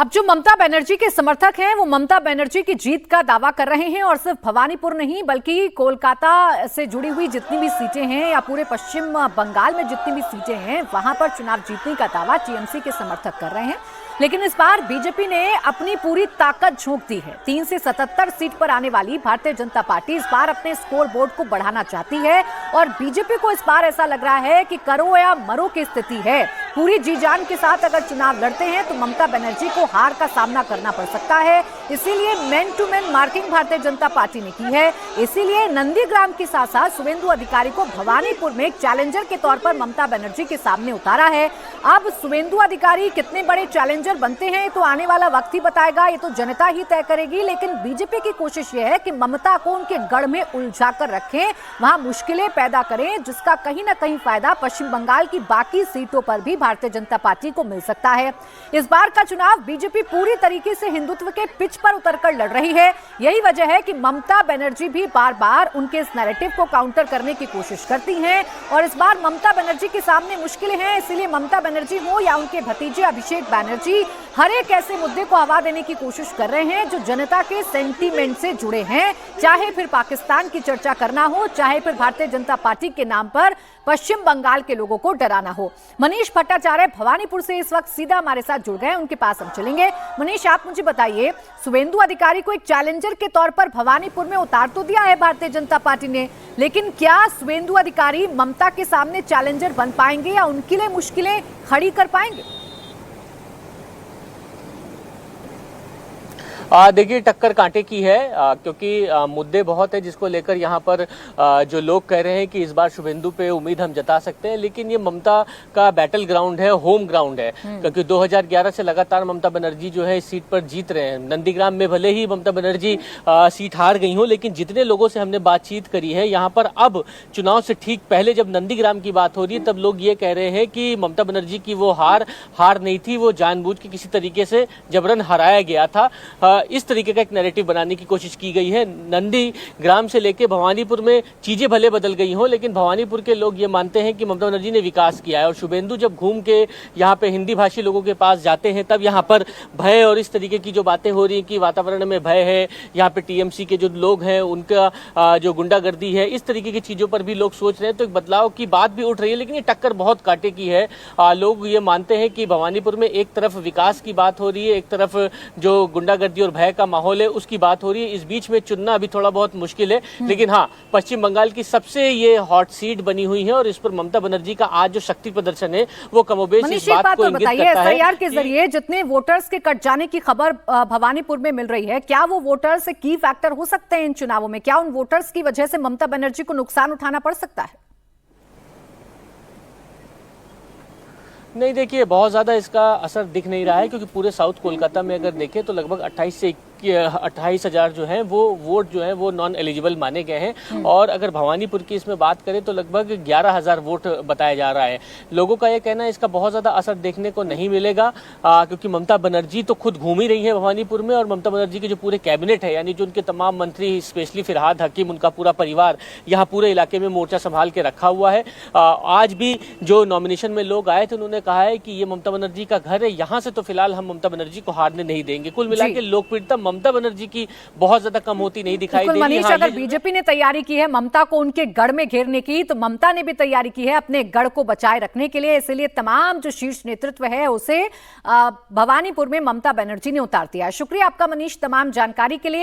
अब जो ममता बनर्जी के समर्थक हैं वो ममता बनर्जी की जीत का दावा कर रहे हैं और सिर्फ भवानीपुर नहीं बल्कि कोलकाता से जुड़ी हुई जितनी भी सीटें हैं या पूरे पश्चिम बंगाल में जितनी भी सीटें हैं वहां पर चुनाव जीतने का दावा टीएमसी के समर्थक कर रहे हैं। लेकिन इस बार बीजेपी ने अपनी पूरी ताकत झोंक दी है। 3 से 77 सीट पर आने वाली भारतीय जनता पार्टी इस बार अपने स्कोर बोर्ड को बढ़ाना चाहती है और बीजेपी को इस बार ऐसा लग रहा है कि करो या मरो की स्थिति है। पूरी जी जान के साथ अगर चुनाव लड़ते हैं तो ममता बनर्जी को हार का सामना करना पड़ सकता है। इसीलिए man to man marking Bharatiya Janata party ने की है। इसीलिए नंदीग्राम के साथ साथ शुभेंदु अधिकारी को भवानीपुर में एक चैलेंजर के तौर पर ममता बनर्जी के सामने उतारा है। अब शुभेंदु अधिकारी कितने बड़े चैलेंजर बनते हैं तो आने वाला वक्त ही बताएगा, ये तो जनता ही तय करेगी। लेकिन बीजेपी की कोशिश यह है कि ममता को उनके गढ़ में उलझा कर रखें, वहां मुश्किलें पैदा करें, जिसका कहीं ना कहीं फायदा पश्चिम बंगाल की बाकी सीटों पर भी भारतीय जनता पार्टी को मिल सकता है। इस बार का चुनाव बीजेपी पूरी तरीके से हिंदुत्व के पिच पर उतरकर लड़ रही है। यही वजह है कि ममता बनर्जी भी बार बार उनके इस नैरेटिव को काउंटर करने की कोशिश करती हैं और इस बार ममता बनर्जी के सामने मुश्किलें हैं। इसीलिए ममता बनर्जी हो या उनके भतीजे अभिषेक बनर्जी हर एक ऐसे मुद्दे को हवा देने की कोशिश कर रहे हैं जो जनता के सेंटीमेंट से जुड़े हैं, चाहे फिर पाकिस्तान की चर्चा करना हो, चाहे फिर भारतीय जनता पार्टी के नाम पर पश्चिम बंगाल के लोगों को डराना हो। मनीष भट्टाचार्य भवानीपुर से इस वक्त सीधा हमारे साथ जुड़ गए, उनके पास हम चलेंगे। मनीष, आप मुझे बताइए, शुभेंदु अधिकारी को एक चैलेंजर के तौर पर भवानीपुर में उतार तो दिया है भारतीय जनता पार्टी ने, लेकिन क्या शुभेंदु अधिकारी ममता के सामने चैलेंजर बन पाएंगे या उनके लिए मुश्किलें खड़ी कर पाएंगे? देखिए, टक्कर कांटे की है क्योंकि मुद्दे बहुत है जिसको लेकर यहाँ पर जो लोग कह रहे हैं कि इस बार शुभेंदु पे उम्मीद हम जता सकते हैं, लेकिन ये ममता का बैटल ग्राउंड है, होम ग्राउंड है, क्योंकि 2011 से लगातार ममता बनर्जी जो है इस सीट पर जीत रहे हैं। नंदीग्राम में भले ही ममता बनर्जी सीट हार गई हो, लेकिन जितने लोगों से हमने बातचीत करी है यहाँ पर, अब चुनाव से ठीक पहले जब नंदीग्राम की बात हो रही है तब लोग ये कह रहे हैं कि ममता बनर्जी की वो हार नहीं थी, वो जानबूझ के किसी तरीके से जबरन हराया गया था। इस तरीके का एक नैरेटिव बनाने की कोशिश की गई है। नंदीग्राम से लेकर भवानीपुर में चीजें भले बदल गई हो, लेकिन भवानीपुर के लोग ये मानते हैं कि ममता बनर्जी ने विकास किया है और शुभेंदु जब घूम के यहाँ पे हिंदी भाषी लोगों के पास जाते हैं तब यहाँ पर भय और इस तरीके की जो बातें हो रही है कि वातावरण में भय है, यहाँ पे टीएमसी के जो लोग हैं उनका जो गुंडागर्दी है, इस तरीके की चीजों पर भी लोग सोच रहे हैं, तो एक बदलाव की बात भी उठ रही है। लेकिन ये टक्कर बहुत कांटे की है। लोग ये मानते हैं कि भवानीपुर में एक तरफ विकास की बात हो रही है, एक तरफ जो गुंडागर्दी और भय का माहौल है उसकी बात हो रही है। इस बीच में चुनना अभी थोड़ा बहुत मुश्किल है, लेकिन हाँ, पश्चिम बंगाल की सबसे ये हॉट सीट बनी हुई है और इस पर ममता बनर्जी का आज जो शक्ति प्रदर्शन है वो कमोबेश इस बात को इंगित करता है। एसआईआर के जरिए जितने वोटर्स के कट जाने की खबर भवानीपुर में मिल रही है, क्या वो वोटर्स की फैक्टर हो सकते हैं इन चुनावों में? क्या उन वोटर्स की वजह से ममता बनर्जी को नुकसान उठाना पड़ सकता है? नहीं, देखिए, बहुत ज्यादा इसका असर दिख नहीं रहा है क्योंकि पूरे साउथ कोलकाता में अगर देखें तो लगभग 28,000 जो हैं वो वोट जो हैं वो नॉन एलिजिबल माने गए हैं और अगर भवानीपुर की इसमें बात करें तो लगभग 11,000 वोट बताया जा रहा है। लोगों का ये कहना है इसका बहुत ज़्यादा असर देखने को नहीं मिलेगा क्योंकि ममता बनर्जी तो खुद घूम ही रही है भवानीपुर में और ममता बनर्जी के जो पूरे कैबिनेट है, यानी जो उनके तमाम मंत्री, स्पेशली फिरहाद हकीम, उनका पूरा परिवार यहाँ पूरे इलाके में मोर्चा संभाल के रखा हुआ है। आज भी जो नॉमिनेशन में लोग आए थे उन्होंने कहा है कि ये ममता बनर्जी का घर है, यहाँ से तो फिलहाल हम ममता बनर्जी को हारने नहीं देंगे। कुल मिला के लोकप्रियता ममता बनर्जी की बहुत ज्यादा कम होती नहीं दिखाई दे रही। मनीष, अगर बीजेपी ने तैयारी की है ममता को उनके गढ़ में घेरने की, तो ममता ने भी तैयारी की है अपने गढ़ को बचाए रखने के लिए। इसलिए तमाम जो शीर्ष नेतृत्व है उसे भवानीपुर में ममता बनर्जी ने उतार दिया है। शुक्रिया आपका मनीष तमाम जानकारी के लिए।